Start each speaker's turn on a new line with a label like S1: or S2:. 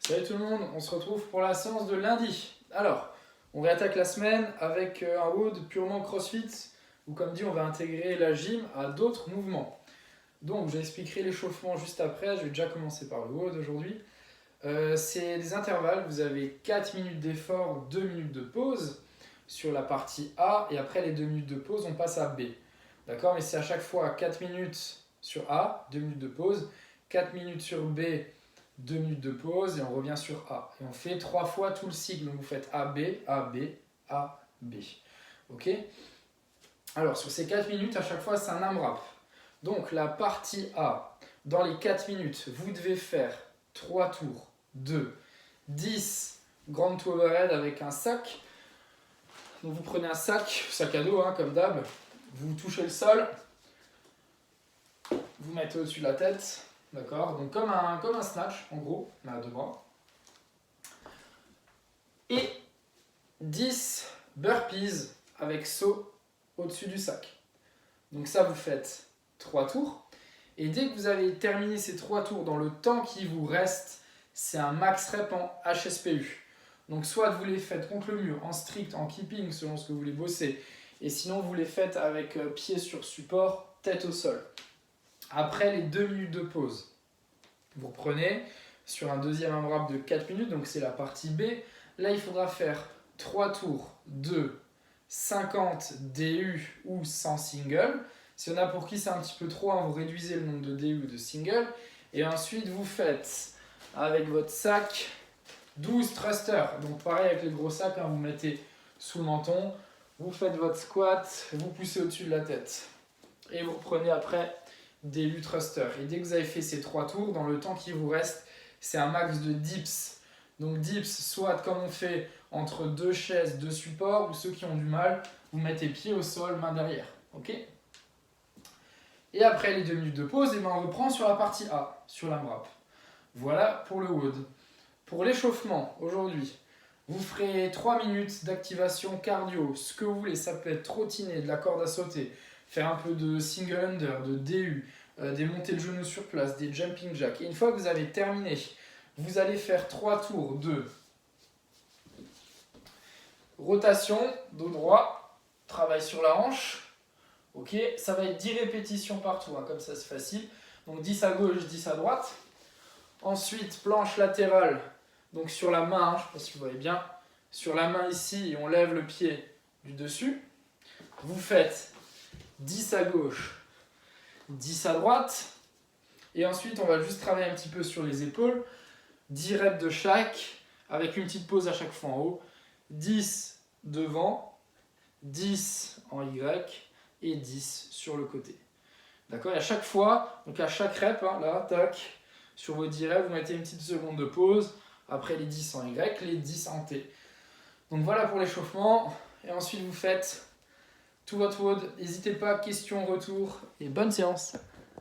S1: Salut tout le monde, on se retrouve pour la séance de lundi. Alors, on réattaque la semaine avec un WOD purement CrossFit, où comme dit, on va intégrer la gym à d'autres mouvements. Donc, j'expliquerai l'échauffement juste après, je vais déjà commencer par le WOD aujourd'hui. C'est des intervalles, vous avez 4 minutes d'effort, 2 minutes de pause sur la partie A, et après les 2 minutes de pause, on passe à B. D'accord? Mais c'est à chaque fois 4 minutes sur A, 2 minutes de pause, 4 minutes sur B, 2 minutes de pause et on revient sur A. Et on fait 3 fois tout le cycle. Donc vous faites AB, AB, AB. Ok? Alors sur ces 4 minutes, à chaque fois, c'est un AMRAP. Donc la partie A, dans les 4 minutes, vous devez faire 3 tours de 10 grand overhead avec un sac. Donc vous prenez un sac à dos, hein, comme d'hab. Vous touchez le sol. Vous mettez au-dessus de la tête. D'accord? Donc comme un snatch, en gros, mais à deux bras. Et 10 burpees avec saut au-dessus du sac. Donc ça, vous faites 3 tours. Et dès que vous avez terminé ces 3 tours dans le temps qui vous reste, c'est un max rep en HSPU. Donc soit vous les faites contre le mur, en strict, en keeping, selon ce que vous voulez bosser. Et sinon, vous les faites avec pied sur support, tête au sol. Après les 2 minutes de pause, vous reprenez sur un deuxième AMRAP de 4 minutes, donc c'est la partie B. Là, il faudra faire 3 tours de 50 DU ou 100 single. Si on a pour qui c'est un petit peu trop, hein, vous réduisez le nombre de DU ou de single. Et ensuite, vous faites avec votre sac 12 thrusters. Donc pareil avec les gros sacs, hein, vous mettez sous le menton, vous faites votre squat, vous poussez au-dessus de la tête. Et vous reprenez après DU thruster. Et dès que vous avez fait ces 3 tours, dans le temps qui vous reste, c'est un max de dips. Donc dips, soit comme on fait entre deux chaises, deux supports, ou ceux qui ont du mal, vous mettez pied au sol, main derrière. Ok? Et après les 2 minutes de pause, et ben on reprend sur la partie A, sur l'AMRAP. Voilà pour le WOD. Pour l'échauffement, aujourd'hui, vous ferez 3 minutes d'activation cardio, ce que vous voulez, ça peut être trottiner, de la corde à sauter, faire un peu de single under, de DU, des montées de genoux sur place, des jumping jacks. Et une fois que vous avez terminé, vous allez faire 3 tours de rotation, dos droit, travail sur la hanche. Ok, ça va être 10 répétitions partout, hein, comme ça c'est facile. Donc 10 à gauche, 10 à droite. Ensuite, planche latérale, donc sur la main, hein, je ne sais pas si vous voyez bien, sur la main ici, et on lève le pied du dessus. Vous faites 10 à gauche, 10 à droite. Et ensuite, on va juste travailler un petit peu sur les épaules. 10 reps de chaque, avec une petite pause à chaque fois en haut. 10 devant, 10 en Y et 10 sur le côté. D'accord? Et à chaque fois, donc à chaque rep, hein, là, tac, sur vos 10 reps, vous mettez une petite seconde de pause. Après les 10 en Y, les 10 en T. Donc voilà pour l'échauffement. Et ensuite, vous faites tout votre WOD. N'hésitez pas, questions, retours et bonne séance.